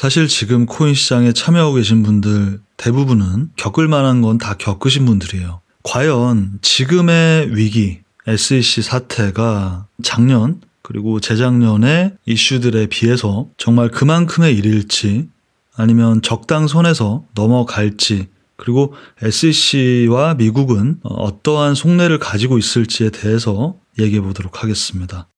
사실 지금 코인 시장에 참여하고 계신 분들 대부분은 겪을 만한 건 다 겪으신 분들이에요. 과연 지금의 위기, SEC 사태가 작년 그리고 재작년의 이슈들에 비해서 정말 그만큼의 일일지 아니면 적당선에서 넘어갈지, 그리고 SEC와 미국은 어떠한 속내를 가지고 있을지에 대해서 얘기해 보도록 하겠습니다.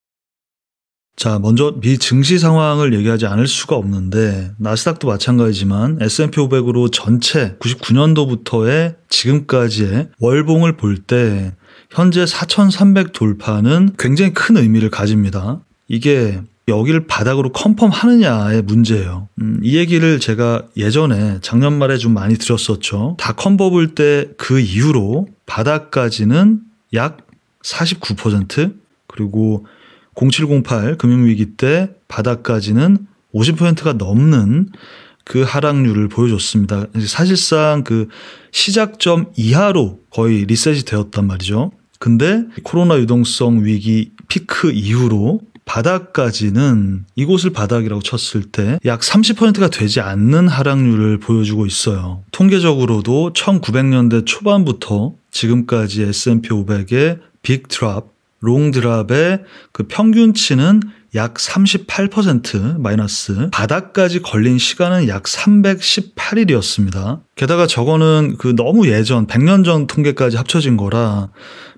자, 먼저 미 증시 상황을 얘기하지 않을 수가 없는데 나스닥도 마찬가지지만 S&P 500으로 전체 99년도부터의 지금까지의 월봉을 볼 때 현재 4,300 돌파는 굉장히 큰 의미를 가집니다. 이게 여기를 바닥으로 컨펌하느냐의 문제예요. 이 얘기를 제가 예전에 작년 말에 좀 많이 드렸었죠. 닷컴 버블 때 그 이후로 바닥까지는 약 49%, 그리고 0708 금융위기 때 바닥까지는 50%가 넘는 그 하락률을 보여줬습니다. 사실상 그 시작점 이하로 거의 리셋이 되었단 말이죠. 근데 코로나 유동성 위기 피크 이후로 바닥까지는, 이곳을 바닥이라고 쳤을 때 약 30%가 되지 않는 하락률을 보여주고 있어요. 통계적으로도 1900년대 초반부터 지금까지 S&P 500의 빅 드랍, 롱 드랍의 그 평균치는 약 38% 마이너스, 바닥까지 걸린 시간은 약 318일이었습니다. 게다가 저거는 그 너무 예전 100년 전 통계까지 합쳐진 거라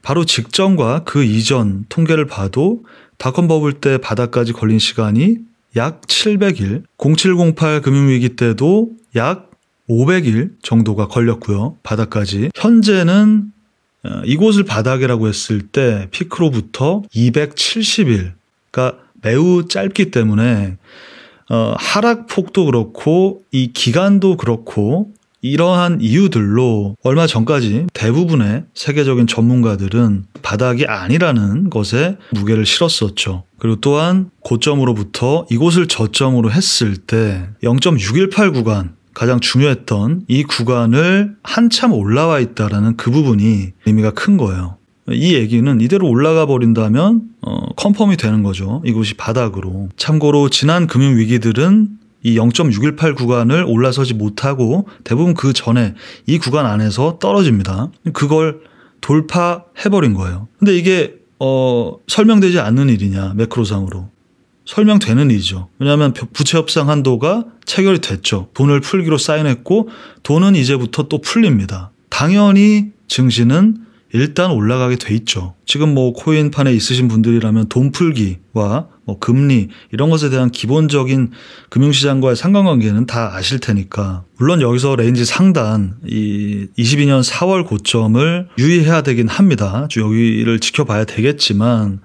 바로 직전과 그 이전 통계를 봐도 닷컴 버블 때 바닥까지 걸린 시간이 약 700일, 0708 금융위기 때도 약 500일 정도가 걸렸고요. 바닥까지. 현재는 이곳을 바닥이라고 했을 때 피크로부터 270일, 그러니까 매우 짧기 때문에 하락폭도 그렇고 이 기간도 그렇고 이러한 이유들로 얼마 전까지 대부분의 세계적인 전문가들은 바닥이 아니라는 것에 무게를 실었었죠. 그리고 또한 고점으로부터 이곳을 저점으로 했을 때 0.618 구간, 가장 중요했던 이 구간을 한참 올라와 있다라는 그 부분이 의미가 큰 거예요. 이 얘기는 이대로 올라가 버린다면 컨펌이 되는 거죠. 이곳이 바닥으로. 참고로 지난 금융위기들은 이 0.618 구간을 올라서지 못하고 대부분 그 전에 이 구간 안에서 떨어집니다. 그걸 돌파해버린 거예요. 근데 이게 설명되지 않는 일이냐, 매크로상으로. 설명되는 일이죠. 왜냐하면 부채 협상 한도가 체결이 됐죠. 돈을 풀기로 사인했고 돈은 이제부터 또 풀립니다. 당연히 증시는 일단 올라가게 돼 있죠. 지금 뭐 코인판에 있으신 분들이라면 돈 풀기와 뭐 금리 이런 것에 대한 기본적인 금융시장과의 상관관계는 다 아실 테니까, 물론 여기서 레인지 상단 이 22년 4월 고점을 유의해야 되긴 합니다. 여기를 지켜봐야 되겠지만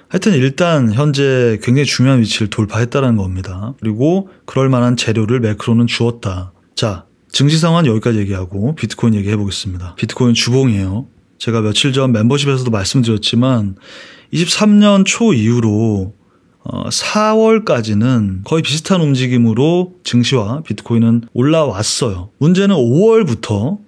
하여튼 일단 현재 굉장히 중요한 위치를 돌파했다는 겁니다. 그리고 그럴 만한 재료를 매크로는 주었다. 자, 증시 상황은 여기까지 얘기하고 비트코인 얘기해 보겠습니다. 비트코인 주봉이에요. 제가 며칠 전 멤버십에서도 말씀드렸지만 23년 초 이후로 4월까지는 거의 비슷한 움직임으로 증시와 비트코인은 올라왔어요. 문제는 5월부터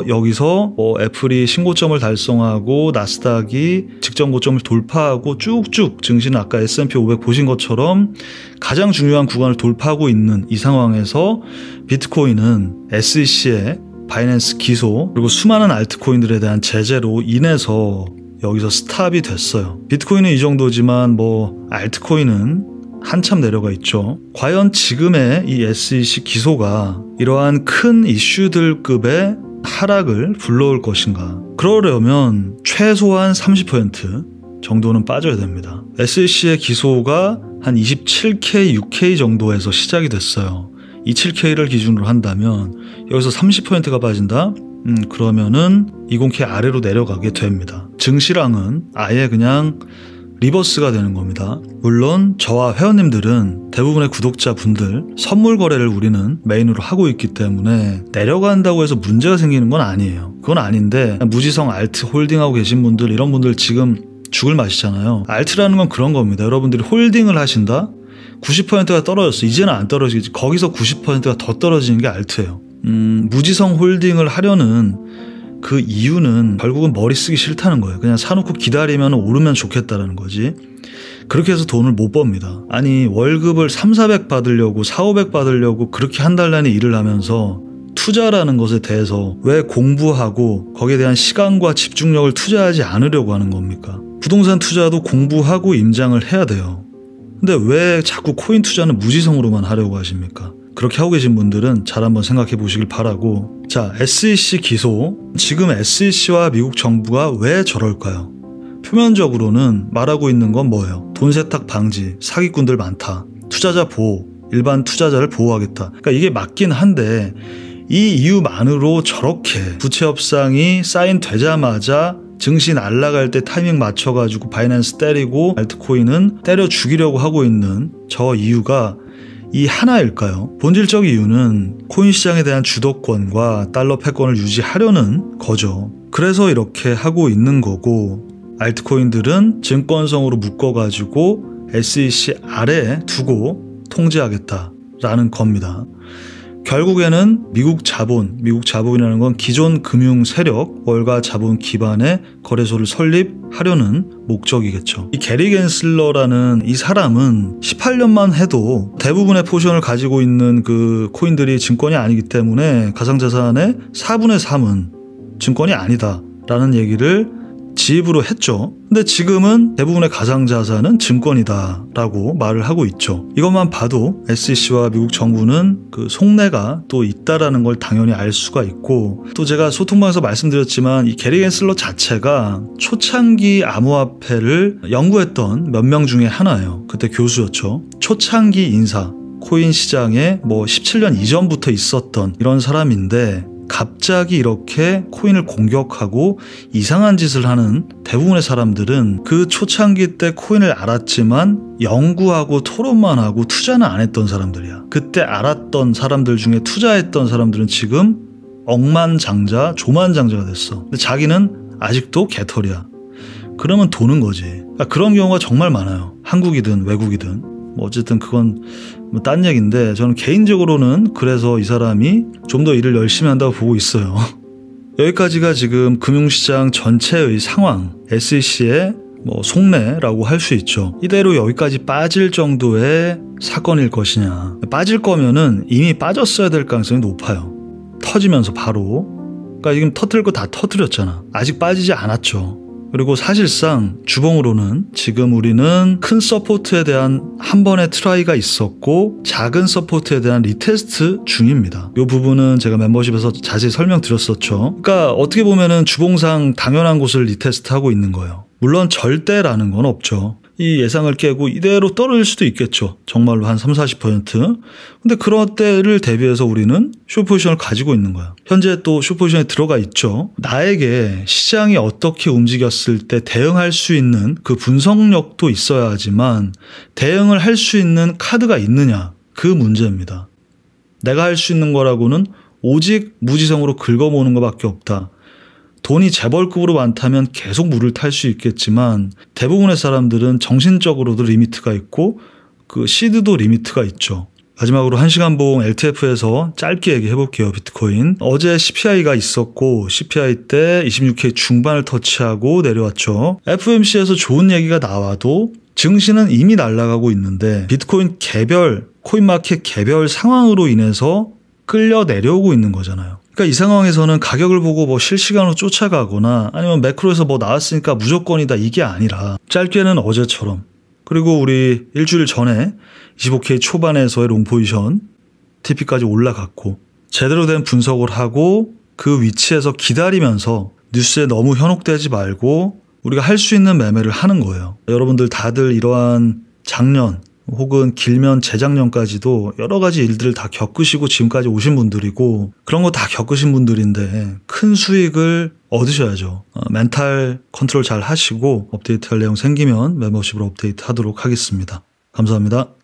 여기서 애플이 신고점을 달성하고 나스닥이 직전 고점을 돌파하고 쭉쭉 증시는 아까 S&P 500 보신 것처럼 가장 중요한 구간을 돌파하고 있는 이 상황에서 비트코인은 SEC의 바이낸스 기소 그리고 수많은 알트코인들에 대한 제재로 인해서 여기서 스탑이 됐어요. 비트코인은 이 정도지만 알트코인은 한참 내려가 있죠. 과연 지금의 이 SEC 기소가 이러한 큰 이슈들급의 하락을 불러올 것인가? 그러려면 최소한 30% 정도는 빠져야 됩니다. SEC의 기소가 한 27K, 6K 정도에서 시작이 됐어요. 27K를 기준으로 한다면 여기서 30%가 빠진다? 그러면은 20K 아래로 내려가게 됩니다. 증시랑은 아예 그냥 리버스가 되는 겁니다. 물론 저와 회원님들은 대부분의 구독자분들 선물 거래를 우리는 메인으로 하고 있기 때문에 내려간다고 해서 문제가 생기는 건 아니에요. 그건 아닌데 무지성 알트 홀딩하고 계신 분들, 이런 분들 지금 죽을 맛이잖아요. 알트라는 건 그런 겁니다. 여러분들이 홀딩을 하신다? 90%가 떨어졌어. 이제는 안 떨어지겠지. 거기서 90%가 더 떨어지는 게 알트예요. 무지성 홀딩을 하려는 그 이유는 결국은 머리 쓰기 싫다는 거예요. 그냥 사놓고 기다리면 오르면 좋겠다라는 거지. 그렇게 해서 돈을 못 법니다. 아니 월급을 300, 400 받으려고 400, 500 받으려고 그렇게 한 달 내내 일을 하면서 투자라는 것에 대해서 왜 공부하고 거기에 대한 시간과 집중력을 투자하지 않으려고 하는 겁니까? 부동산 투자도 공부하고 임장을 해야 돼요. 근데 왜 자꾸 코인 투자는 무지성으로만 하려고 하십니까? 그렇게 하고 계신 분들은 잘 한번 생각해 보시길 바라고. 자, SEC 기소. 지금 SEC와 미국 정부가 왜 저럴까요? 표면적으로는 말하고 있는 건 뭐예요? 돈 세탁 방지, 사기꾼들 많다, 투자자 보호, 일반 투자자를 보호하겠다. 그러니까 이게 맞긴 한데 이 이유만으로 저렇게 부채 협상이 사인되자마자 증시 날아갈 때 타이밍 맞춰가지고 바이낸스 때리고 알트코인은 때려 죽이려고 하고 있는 저 이유가 이 하나일까요? 본질적 이유는 코인 시장에 대한 주도권과 달러 패권을 유지하려는 거죠. 그래서 이렇게 하고 있는 거고, 알트코인들은 증권성으로 묶어가지고 SEC 아래에 두고 통제하겠다라는 겁니다. 결국에는 미국 자본이라는 건 기존 금융 세력, 월가 자본 기반의 거래소를 설립하려는 목적이겠죠. 이 게리 겐슬러라는 이 사람은 18년만 해도 대부분의 포션을 가지고 있는 그 코인들이 증권이 아니기 때문에 가상자산의 4분의 3은 증권이 아니다라는 얘기를 지입으로 했죠. 근데 지금은 대부분의 가상자산은 증권이다 라고 말을 하고 있죠. 이것만 봐도 SEC와 미국 정부는 그 속내가 또 있다라는 걸 당연히 알 수가 있고, 또 제가 소통방에서 말씀드렸지만 이 게리 겐슬러 자체가 초창기 암호화폐를 연구했던 몇 명 중에 하나예요. 그때 교수였죠. 초창기 인사, 코인 시장에 뭐 17년 이전부터 있었던 이런 사람인데 갑자기 이렇게 코인을 공격하고 이상한 짓을 하는 대부분의 사람들은 그 초창기 때 코인을 알았지만 연구하고 토론만 하고 투자는 안 했던 사람들이야. 그때 알았던 사람들 중에 투자했던 사람들은 지금 억만장자, 조만장자가 됐어. 근데 자기는 아직도 개털이야. 그러면 도는 거지. 그러니까 그런 경우가 정말 많아요. 한국이든 외국이든. 뭐 어쨌든 그건 뭐 딴 얘기인데, 저는 개인적으로는 그래서 이 사람이 좀 더 일을 열심히 한다고 보고 있어요. 여기까지가 지금 금융시장 전체의 상황, SEC의 뭐 속내라고 할 수 있죠. 이대로 여기까지 빠질 정도의 사건일 것이냐. 빠질 거면은 이미 빠졌어야 될 가능성이 높아요. 터지면서 바로. 그러니까 지금 터뜨릴 거 다 터뜨렸잖아. 아직 빠지지 않았죠. 그리고 사실상 주봉으로는 지금 우리는 큰 서포트에 대한 한 번의 트라이가 있었고 작은 서포트에 대한 리테스트 중입니다. 이 부분은 제가 멤버십에서 자세히 설명드렸었죠. 그러니까 어떻게 보면은 주봉상 당연한 곳을 리테스트하고 있는 거예요. 물론 절대라는 건 없죠. 이 예상을 깨고 이대로 떨어질 수도 있겠죠. 정말로 한 30-40%. 근데 그런 때를 대비해서 우리는 숏포지션을 가지고 있는 거야. 현재 또 숏포지션에 들어가 있죠. 나에게 시장이 어떻게 움직였을 때 대응할 수 있는 그 분석력도 있어야 하지만 대응을 할 수 있는 카드가 있느냐, 그 문제입니다. 내가 할 수 있는 거라고는 오직 무지성으로 긁어모으는 것밖에 없다. 돈이 재벌급으로 많다면 계속 물을 탈 수 있겠지만 대부분의 사람들은 정신적으로도 리미트가 있고 그 시드도 리미트가 있죠. 마지막으로 1시간 봉 LTF에서 짧게 얘기해 볼게요. 비트코인. 어제 CPI가 있었고 CPI 때 26K 중반을 터치하고 내려왔죠. FOMC에서 좋은 얘기가 나와도 증시는 이미 날아가고 있는데 비트코인 개별, 코인마켓 개별 상황으로 인해서 끌려 내려오고 있는 거잖아요. 그러니까 이 상황에서는 가격을 보고 뭐 실시간으로 쫓아가거나 아니면 매크로에서 뭐 나왔으니까 무조건이다, 이게 아니라 짧게는 어제처럼, 그리고 우리 일주일 전에 25K 초반에서의 롱 포지션 TP까지 올라갔고 제대로 된 분석을 하고 그 위치에서 기다리면서 뉴스에 너무 현혹되지 말고 우리가 할 수 있는 매매를 하는 거예요. 여러분들 다들 이러한 작년 혹은 길면 재작년까지도 여러 가지 일들을 다 겪으시고 지금까지 오신 분들이고 그런 거 다 겪으신 분들인데 큰 수익을 얻으셔야죠. 멘탈 컨트롤 잘 하시고 업데이트할 내용 생기면 멤버십으로 업데이트 하도록 하겠습니다. 감사합니다.